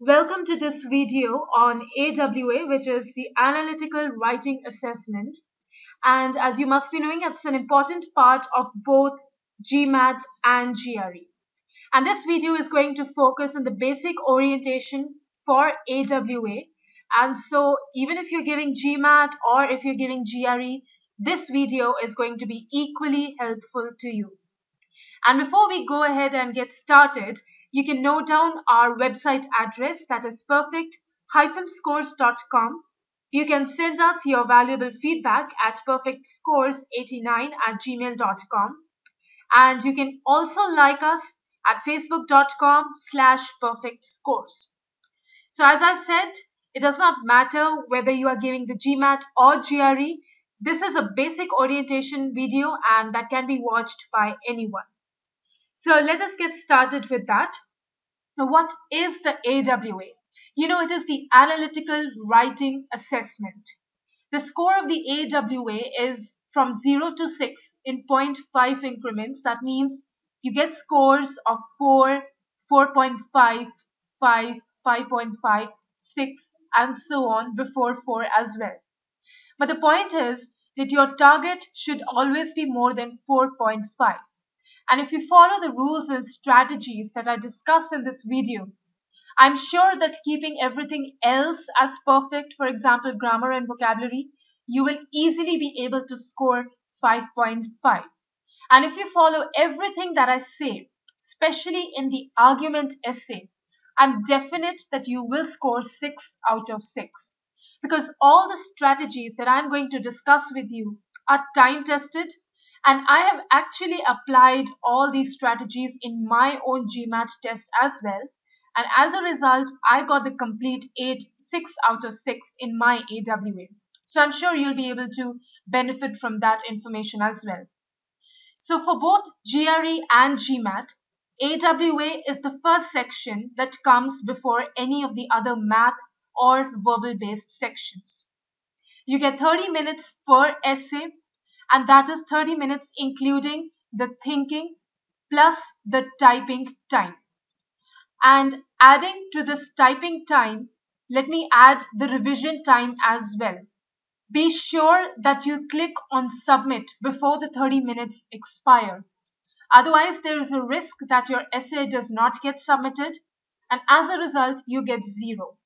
Welcome to this video on AWA, which is the Analytical Writing Assessment. And as you must be knowing, it's an important part of both GMAT and GRE. And this video is going to focus on the basic orientation for AWA. And so even if you're giving GMAT or if you're giving GRE, this video is going to be equally helpful to you. And before we go ahead and get started, you can note down our website address, that is perfect-scores.com. You can send us your valuable feedback at perfectscores89@gmail.com. And you can also like us at facebook.com/perfectscores. So as I said, it does not matter whether you are giving the GMAT or GRE. This is a basic orientation video and that can be watched by anyone. So let us get started with that. Now, what is the AWA? It is the Analytical Writing Assessment. The score of the AWA is from 0 to 6 in 0.5 increments. That means you get scores of 4, 4.5, 5, 5.5, 6, and so on before 4 as well. But the point is that your target should always be more than 4.5. And if you follow the rules and strategies that I discussed in this video, I'm sure that keeping everything else as perfect, for example, grammar and vocabulary, you will easily be able to score 5.5. And if you follow everything that I say, especially in the argument essay, I'm definite that you will score 6 out of 6. Because all the strategies that I'm going to discuss with you are time tested. And I have actually applied all these strategies in my own GMAT test as well. And as a result, I got the complete 6 out of 6 in my AWA. So I'm sure you'll be able to benefit from that information as well. So for both GRE and GMAT, AWA is the first section that comes before any of the other math or verbal based sections. You get 30 minutes per essay. And that is 30 minutes including the thinking plus the typing time. And adding to this typing time, let me add the revision time as well. Be sure that you click on submit before the 30 minutes expire. Otherwise, there is a risk that your essay does not get submitted, and as a result, you get 0.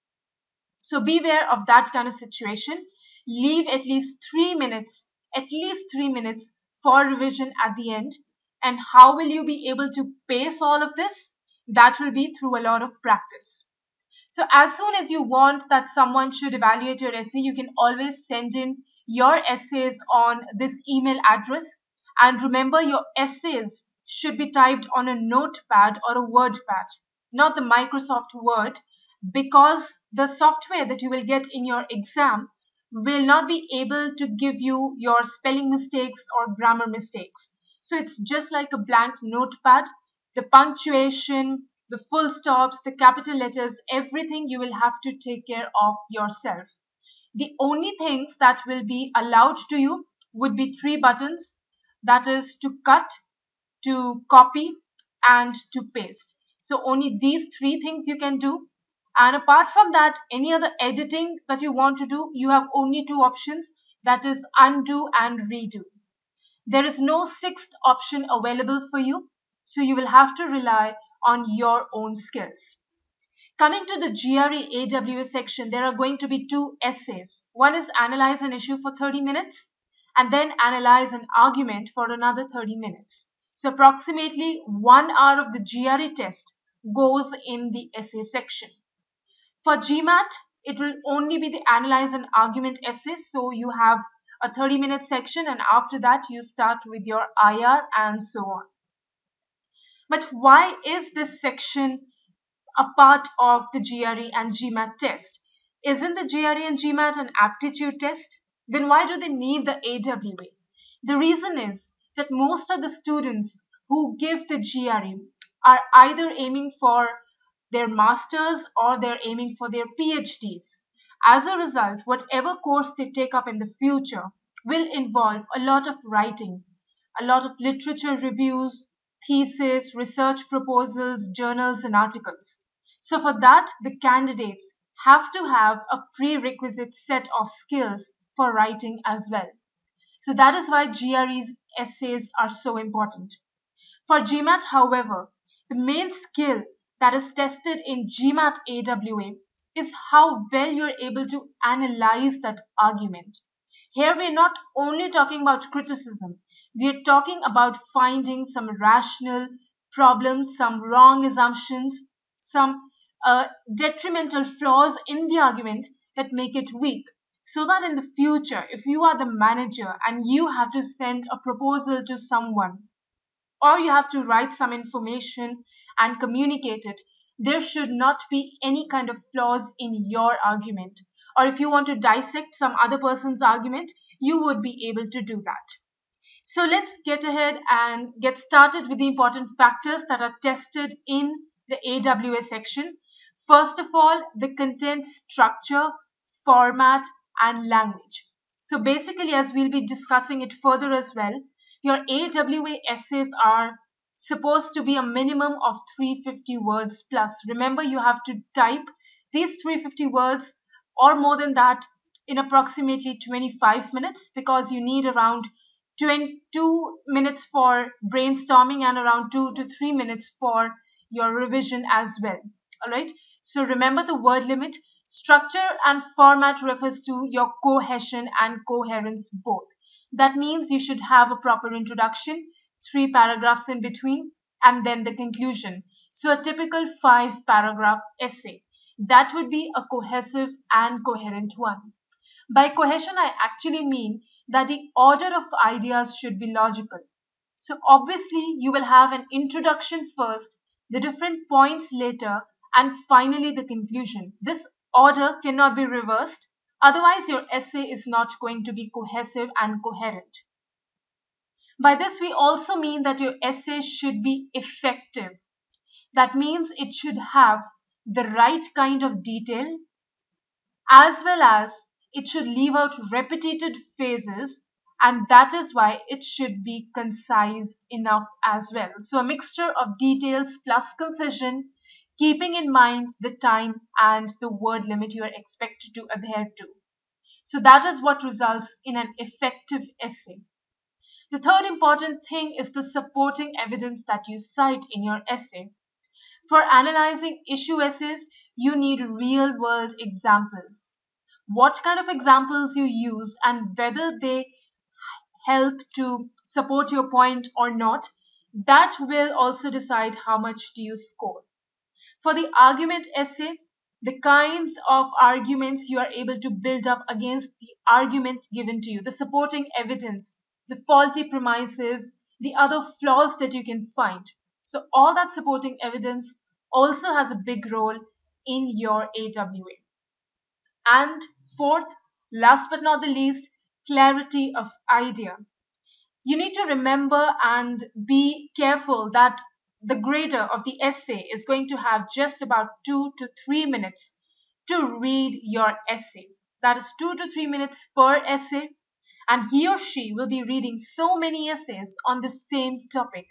So beware of that kind of situation. Leave at least 3 minutes for revision at the end. And how will you be able to pace all of this? That will be through a lot of practice. So as soon as you want that someone should evaluate your essay, you can always send in your essays on this email address. And remember, your essays should be typed on a notepad or a word pad, not the Microsoft Word, because the software that you will get in your exam will not be able to give you your spelling mistakes or grammar mistakes. So it's just like a blank notepad. The punctuation, the full stops, the capital letters, everything you will have to take care of yourself. The only things that will be allowed to you would be 3 buttons. That is to cut, to copy, and to paste. So only these 3 things you can do. And apart from that, any other editing that you want to do, you have only 2 options, that is undo and redo. There is no 6th option available for you, so you will have to rely on your own skills. Coming to the GRE AWA section, there are going to be 2 essays. One is analyze an issue for 30 minutes and then analyze an argument for another 30 minutes. So approximately 1 hour of the GRE test goes in the essay section. For GMAT, it will only be the analyze and argument essay. So you have a 30-minute section and after that you start with your IR and so on. But why is this section a part of the GRE and GMAT test? Isn't the GRE and GMAT an aptitude test? Then why do they need the AWA? The reason is that most of the students who give the GRE are either aiming for their masters or they're aiming for their PhDs. As a result, whatever course they take up in the future will involve a lot of writing, a lot of literature reviews, thesis, research proposals, journals, and articles. So for that, the candidates have to have a prerequisite set of skills for writing as well. So that is why GRE's essays are so important. For GMAT, however, the main skill that is tested in GMAT AWA is how well you're able to analyze that argument. Here we're not only talking about criticism, we're talking about finding some rational problems, some wrong assumptions, some detrimental flaws in the argument that make it weak. So that in the future, if you are the manager and you have to send a proposal to someone, or you have to write some information and communicate it, there should not be any kind of flaws in your argument. Or if you want to dissect some other person's argument, you would be able to do that. So let's get ahead and get started with the important factors that are tested in the AWA section. First of all, the content structure, format, and language. So basically, as we'll be discussing it further as well, your AWA essays are supposed to be a minimum of 350 words plus. Remember, you have to type these 350 words or more than that in approximately 25 minutes, because you need around 22 minutes for brainstorming and around 2 to 3 minutes for your revision as well. All right. So remember the word limit. Structure and format refers to your cohesion and coherence both. That means you should have a proper introduction, 3 paragraphs in between, and then the conclusion. So a typical 5-paragraph essay. That would be a cohesive and coherent one. By cohesion, I actually mean that the order of ideas should be logical. So obviously, you will have an introduction first, the different points later, and finally the conclusion. This order cannot be reversed, otherwise your essay is not going to be cohesive and coherent. By this, we also mean that your essay should be effective. That means it should have the right kind of detail, as well as it should leave out repetitive phases, and that is why it should be concise enough as well. So a mixture of details plus concision, keeping in mind the time and the word limit you are expected to adhere to. So that is what results in an effective essay. The third important thing is the supporting evidence that you cite in your essay. For analyzing issue essays, you need real world examples. What kind of examples you use and whether they help to support your point or not, that will also decide how much do you score. For the argument essay, the kinds of arguments you are able to build up against the argument given to you, the supporting evidence, the faulty premises, the other flaws that you can find. So all that supporting evidence also has a big role in your AWA. And fourth, last but not the least, clarity of idea. You need to remember and be careful that the grader of the essay is going to have just about 2 to 3 minutes to read your essay. That is 2 to 3 minutes per essay, and he or she will be reading so many essays on the same topic.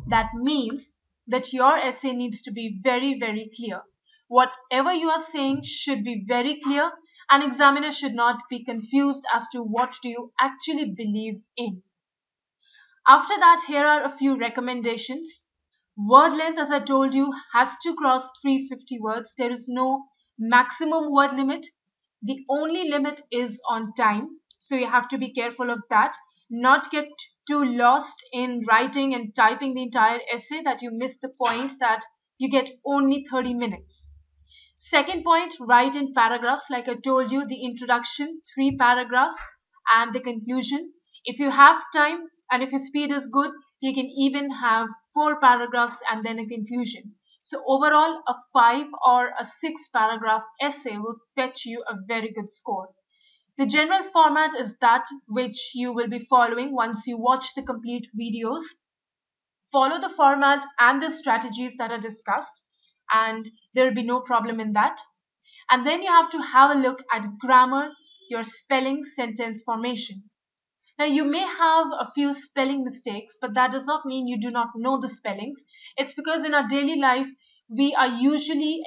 That means that your essay needs to be very, very clear. Whatever you are saying should be very clear. An examiner should not be confused as to what do you actually believe in. After that, here are a few recommendations. Word length, as I told you, has to cross 350 words. There is no maximum word limit. The only limit is on time. So you have to be careful of that. Not get too lost in writing and typing the entire essay that you miss the point that you get only 30 minutes. Second point, write in paragraphs. Like I told you, the introduction, 3 paragraphs, and the conclusion. If you have time and if your speed is good, you can even have 4 paragraphs and then a conclusion. So overall, a 5 or a 6 paragraph essay will fetch you a very good score. The general format is that which you will be following once you watch the complete videos. Follow the format and the strategies that are discussed, and there will be no problem in that. And then you have to have a look at grammar, your spelling, sentence formation. Now you may have a few spelling mistakes, but that does not mean you do not know the spellings. It's because in our daily life, we are usually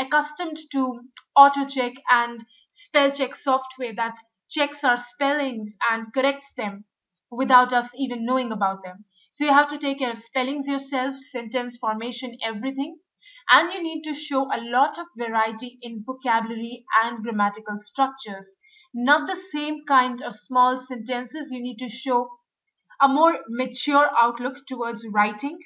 accustomed to auto check and spell check software that checks our spellings and corrects them without us even knowing about them. So you have to take care of spellings yourself, sentence formation, everything. And you need to show a lot of variety in vocabulary and grammatical structures. Not the same kind of small sentences. You need to show a more mature outlook towards writing.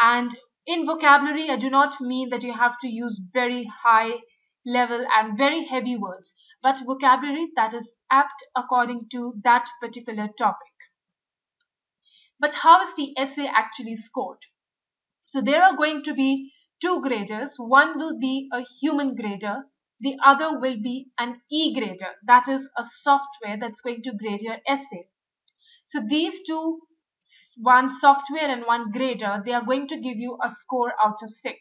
And in vocabulary, I do not mean that you have to use very high level and very heavy words, but vocabulary that is apt according to that particular topic. But how is the essay actually scored? So there are going to be two graders. One will be a human grader. The other will be an e-grader. That is a software that's going to grade your essay. So these two, one software and one grader, they are going to give you a score out of 6.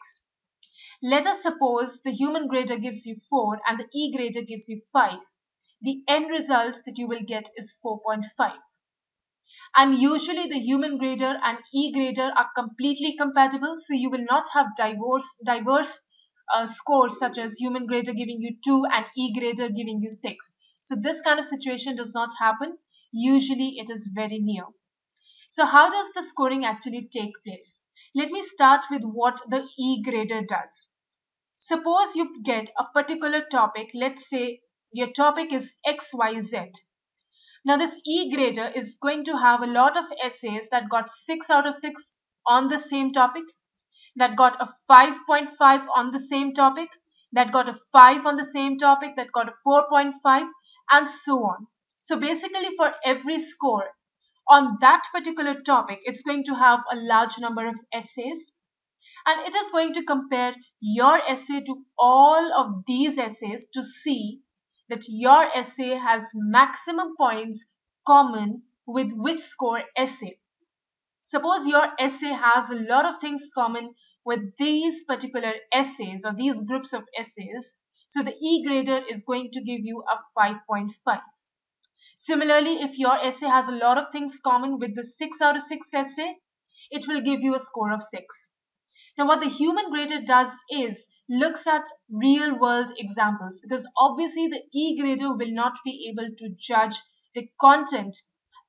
Let us suppose the human grader gives you 4 and the e-grader gives you 5. The end result that you will get is 4.5. And usually the human grader and e-grader are completely compatible, so you will not have diverse scores such as human grader giving you 2 and e-grader giving you 6. So this kind of situation does not happen. Usually it is very near. So how does the scoring actually take place? Let me start with what the e-grader does. Suppose you get a particular topic. Let's say your topic is XYZ. Now this e-grader is going to have a lot of essays that got 6 out of 6 on the same topic, that got a 5.5 on the same topic, that got a 5 on the same topic, that got a 4.5, and so on. So basically for every score on that particular topic, it's going to have a large number of essays, and it is going to compare your essay to all of these essays to see that your essay has maximum points common with which score essay. Suppose your essay has a lot of things common with these particular essays or these groups of essays, so the e-grader is going to give you a 5.5. Similarly, if your essay has a lot of things common with the 6 out of 6 essay, it will give you a score of 6. Now what the human grader does is looks at real world examples, because obviously the e-grader will not be able to judge the content.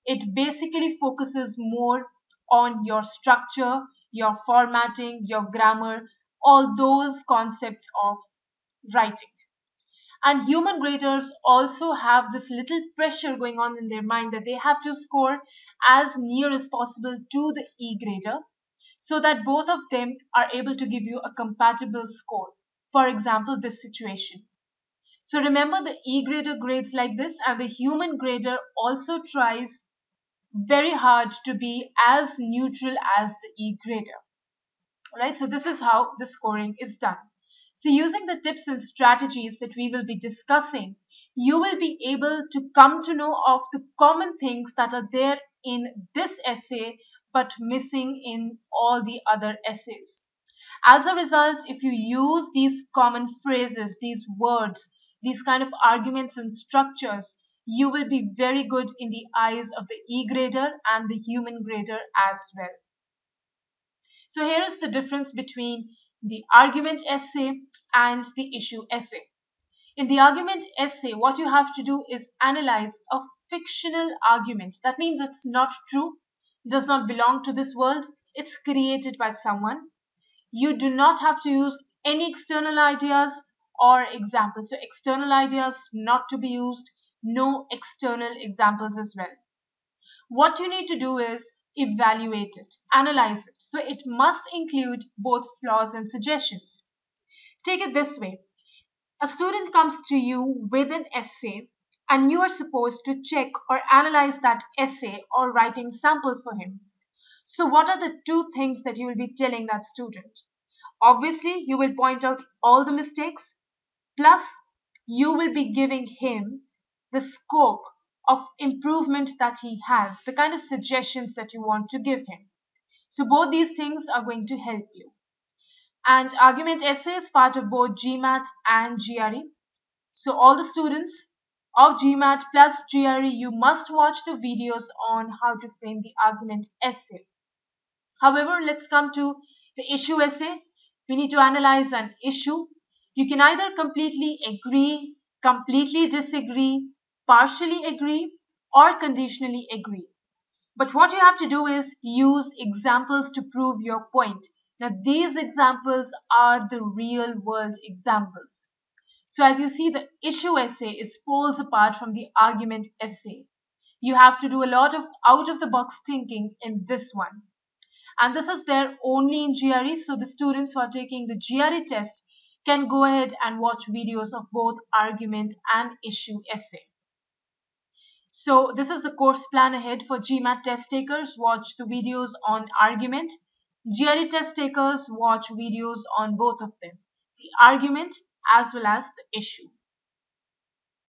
It basically focuses more on your structure, your formatting, your grammar, all those concepts of writing. And human graders also have this little pressure going on in their mind that they have to score as near as possible to the e-grader, so that both of them are able to give you a compatible score. For example, this situation. So remember, the e-grader grades like this, and the human grader also tries very hard to be as neutral as the e-grader. Right? So this is how the scoring is done. So using the tips and strategies that we will be discussing, you will be able to come to know of the common things that are there in this essay but missing in all the other essays. As a result, if you use these common phrases, these words, these kind of arguments and structures, you will be very good in the eyes of the e-grader and the human grader as well. So here is the difference between the argument essay and the issue essay. In the argument essay, what you have to do is analyze a fictional argument. That means it's not true, does not belong to this world, it's created by someone. You do not have to use any external ideas or examples. So external ideas not to be used, no external examples as well. What you need to do is evaluate it, analyze it. So it must include both flaws and suggestions. Take it this way. A student comes to you with an essay and you are supposed to check or analyze that essay or writing sample for him. So what are the two things that you will be telling that student? Obviously, you will point out all the mistakes, plus you will be giving him the scope of improvement that he has, the kind of suggestions that you want to give him. So both these things are going to help you. And argument essay is part of both GMAT and GRE. So all the students of GMAT plus GRE, you must watch the videos on how to frame the argument essay. However, let's come to the issue essay. We need to analyze an issue. You can either completely agree, completely disagree, partially agree, or conditionally agree. But what you have to do is use examples to prove your point. Now, these examples are the real world examples. So as you see, the issue essay is poles apart from the argument essay. You have to do a lot of out of the box thinking in this one. And this is there only in GRE, so the students who are taking the GRE test can go ahead and watch videos of both argument and issue essay. So this is the course plan ahead for GMAT test takers. Watch the videos on argument. GRE test takers watch videos on both of them, the argument as well as the issue.